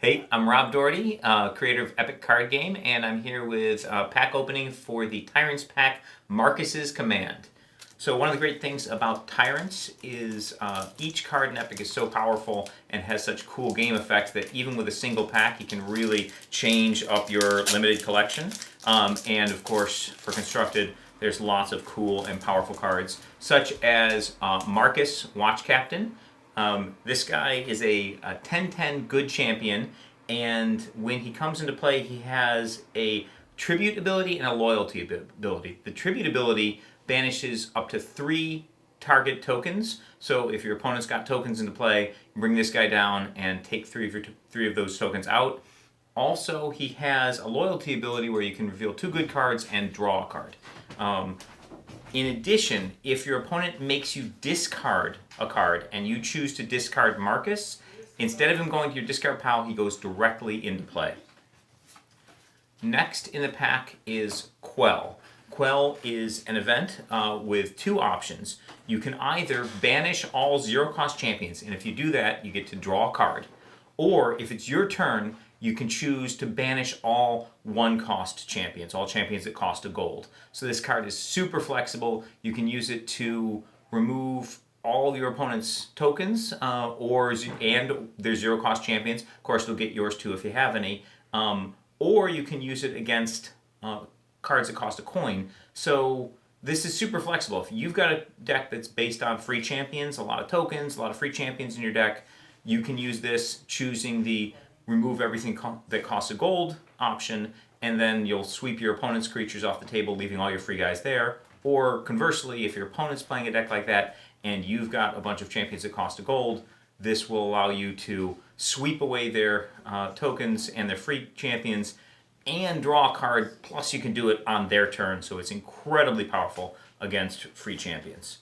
Hey, I'm Rob Doherty, creator of Epic Card Game, and I'm here with pack opening for the Tyrants pack, Markus's Command. So one of the great things about Tyrants is each card in Epic is so powerful and has such cool game effects that even with a single pack, you can really change up your limited collection. And of course, for Constructed, there's lots of cool and powerful cards, such as Markus, Watch Captain. This guy is a 10-10 good champion, and when he comes into play, he has a tribute ability and a loyalty ability. The tribute ability banishes up to 3 target tokens. So if your opponent's got tokens into play, bring this guy down and take 3 of those tokens out. Also, he has a loyalty ability where you can reveal 2 good cards and draw a card. In addition, if your opponent makes you discard a card and you choose to discard Markus, instead of him going to your discard pile, he goes directly into play. Next in the pack is Quell. Quell is an event with 2 options. You can either banish all 0-cost champions, and if you do that, you get to draw a card. Or if it's your turn, you can choose to banish all 1-cost champions, all champions that cost a gold. So this card is super flexible. You can use it to remove all your opponent's tokens, and their 0-cost champions. Of course, they'll get yours too if you have any. Or you can use it against cards that cost a coin. So this is super flexible. If you've got a deck that's based on free champions, a lot of tokens, a lot of free champions in your deck, you can use this choosing the remove everything that costs a gold option, and then you'll sweep your opponent's creatures off the table, leaving all your free guys there. Or conversely, if your opponent's playing a deck like that and you've got a bunch of champions that cost a gold, this will allow you to sweep away their tokens and their free champions and draw a card, plus you can do it on their turn, so it's incredibly powerful against free champions.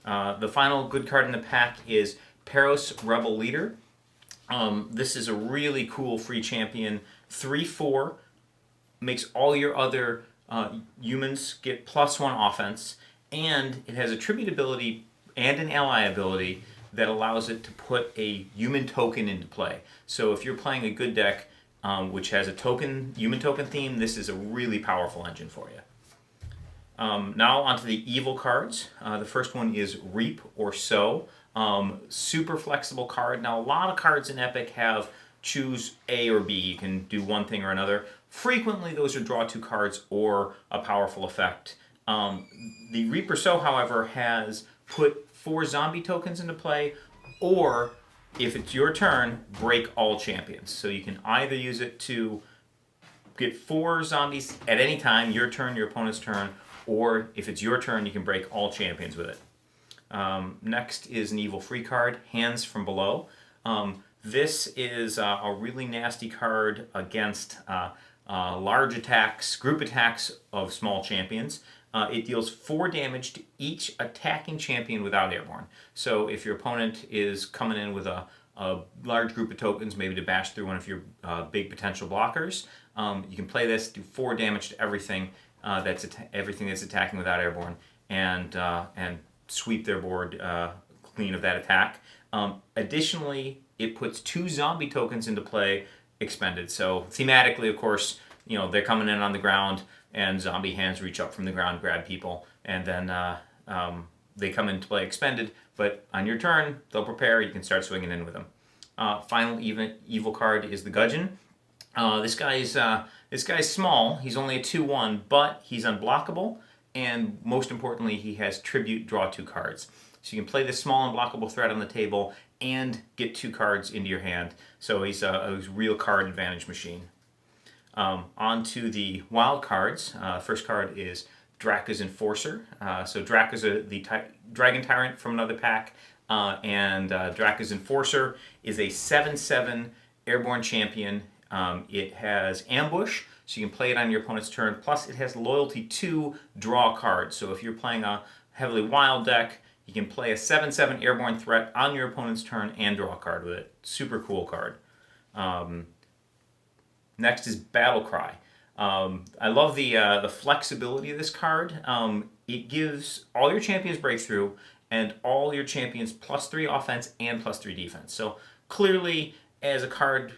The final good card in the pack is Peros Rebel Leader. This is a really cool free champion. 3/4, makes all your other humans get +1 offense, and it has a tribute ability and an ally ability that allows it to put a human token into play. So if you're playing a good deck which has a human token theme, this is a really powerful engine for you. Now onto the evil cards. The first one is Reap or Sow. Super flexible card. Now a lot of cards in Epic have choose A or B. You can do one thing or another. Frequently those are draw 2 cards or a powerful effect. The Reap or Sow, however, has put 4 zombie tokens into play, or if it's your turn, break all champions. So you can either use it to get 4 zombies at any time, your turn, your opponent's turn, or if it's your turn, you can break all champions with it. Next is an evil free card, Hands from Below. This is a really nasty card against large attacks, group attacks of small champions. It deals 4 damage to each attacking champion without airborne. So if your opponent is coming in with a large group of tokens, maybe to bash through one of your big potential blockers, you can play this, do 4 damage to everything that's attacking without airborne, and sweep their board clean of that attack. Additionally, it puts 2 zombie tokens into play expended. So thematically, of course, they're coming in on the ground, and zombie hands reach up from the ground, grab people, and then they come into play expended. But on your turn, they'll prepare. You can start swinging in with them. Final evil card is the Gudgeon. This guy's small. He's only a 2/1, but he's unblockable, and most importantly, he has tribute. Draw 2 cards. So you can play this small unblockable threat on the table and get 2 cards into your hand. So he's a real card advantage machine. On to the wild cards. First card is Drac's Enforcer. So Drac is the Dragon Tyrant from another pack, and Drac's Enforcer is a 7/7 airborne champion. It has Ambush, so you can play it on your opponent's turn, plus it has Loyalty to draw cards. So if you're playing a heavily wild deck, you can play a 7/7 airborne threat on your opponent's turn and draw a card with it. Super cool card. Next is Battlecry. I love the flexibility of this card. It gives all your champions breakthrough and all your champions +3 offense and +3 defense. So clearly, as a card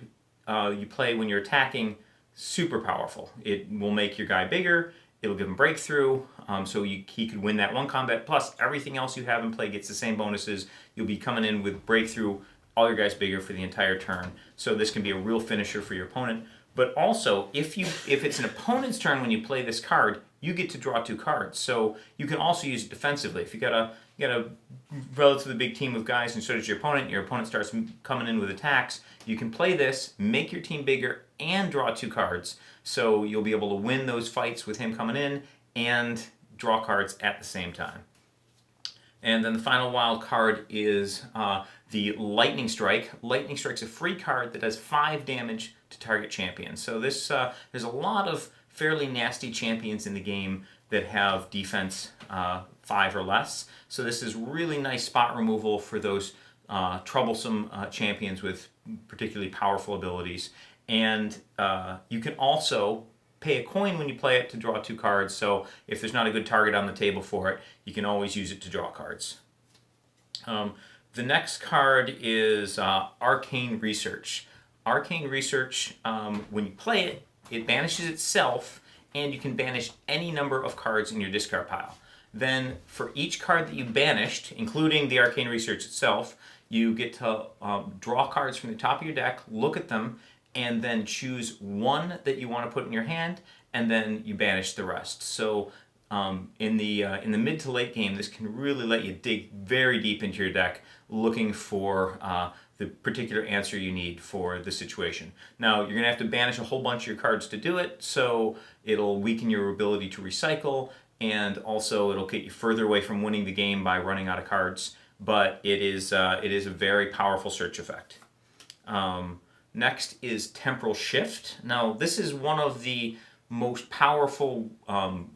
you play when you're attacking, super powerful. It will make your guy bigger. It'll give him breakthrough, so he could win that one combat. Plus, everything else you have in play gets the same bonuses. You'll be coming in with breakthrough, all your guys bigger for the entire turn. So this can be a real finisher for your opponent. But also, if it's an opponent's turn when you play this card, you get to draw 2 cards. So you can also use it defensively. If you got a relatively big team of guys, and so does your opponent starts coming in with attacks, you can play this, make your team bigger, and draw 2 cards. So you'll be able to win those fights with him coming in and draw cards at the same time. And then the final wild card is the Lightning Strike. Lightning Strike's a free card that does 5 damage to target champion. So this there's a lot of fairly nasty champions in the game that have defense 5 or less. So this is really nice spot removal for those troublesome champions with particularly powerful abilities. And you can also pay a coin when you play it to draw 2 cards. So if there's not a good target on the table for it, you can always use it to draw cards. The next card is Arcane Research. Arcane Research, when you play it, it banishes itself, and you can banish any number of cards in your discard pile. Then for each card that you banished, including the Arcane Research itself, you get to draw cards from the top of your deck, look at them, and then choose one that you want to put in your hand, and then you banish the rest. So in the mid to late game, this can really let you dig very deep into your deck, looking for the particular answer you need for the situation. Now, you're going to have to banish a whole bunch of your cards to do it, so it'll weaken your ability to recycle, and also it'll get you further away from winning the game by running out of cards, but it is a very powerful search effect. Next is Temporal Shift. Now, this is one of the most powerful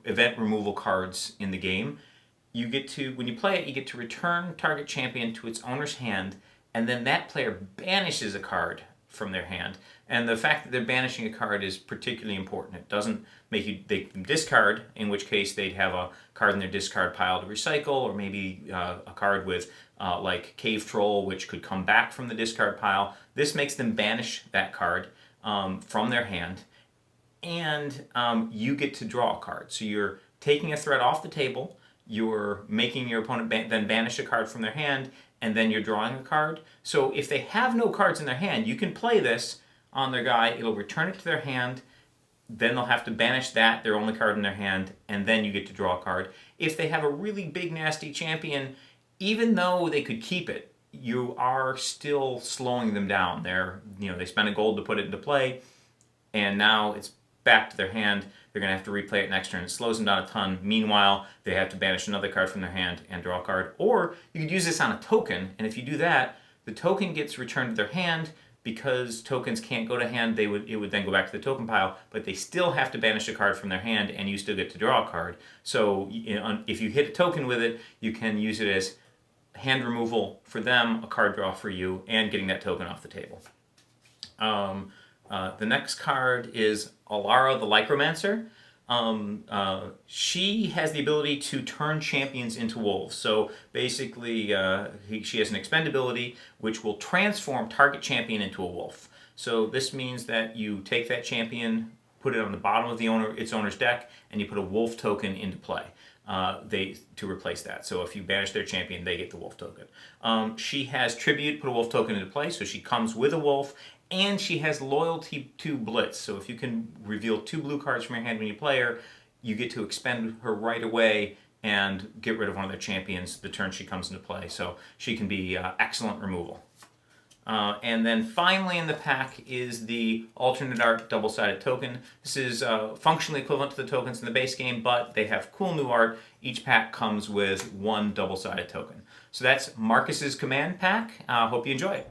event removal cards in the game. You get to, when you play it, you get to return target champion to its owner's hand, and then that player banishes a card from their hand. And the fact that they're banishing a card is particularly important. It doesn't make you they discard, in which case they'd have a card in their discard pile to recycle, or maybe a card with like Cave Troll, which could come back from the discard pile. This makes them banish that card from their hand, and you get to draw a card. So you're taking a threat off the table, you're making your opponent then banish a card from their hand, and then you're drawing a card. So if they have no cards in their hand, you can play this on their guy, it'll return it to their hand, then they'll have to banish that, their only card in their hand, and then you get to draw a card. If they have a really big nasty champion, even though they could keep it, you are still slowing them down. They spent a gold to put it into play, and now it's back to their hand. They're going to have to replay it next turn. It slows them down a ton. Meanwhile, they have to banish another card from their hand and draw a card. Or you could use this on a token, and if you do that, the token gets returned to their hand. Because tokens can't go to hand, it would then go back to the token pile, but they still have to banish a card from their hand, and you still get to draw a card. So if you hit a token with it, you can use it as hand removal for them, a card draw for you, and getting that token off the table. The next card is Lara the Lycromancer. She has the ability to turn champions into wolves. So basically, she has an expendability which will transform target champion into a wolf. So this means that you take that champion, put it on the bottom of its owner's deck, and you put a wolf token into play to replace that. So if you banish their champion, they get the wolf token. She has tribute, put a wolf token into play, so she comes with a wolf. And she has loyalty to Blitz, so if you can reveal 2 blue cards from your hand when you play her, you get to expend her right away and get rid of one of their champions the turn she comes into play. So she can be excellent removal. And then finally in the pack is the Alternate Art double-sided token. This is functionally equivalent to the tokens in the base game, but they have cool new art. Each pack comes with 1 double-sided token. So that's Markus's command pack. Hope you enjoy it.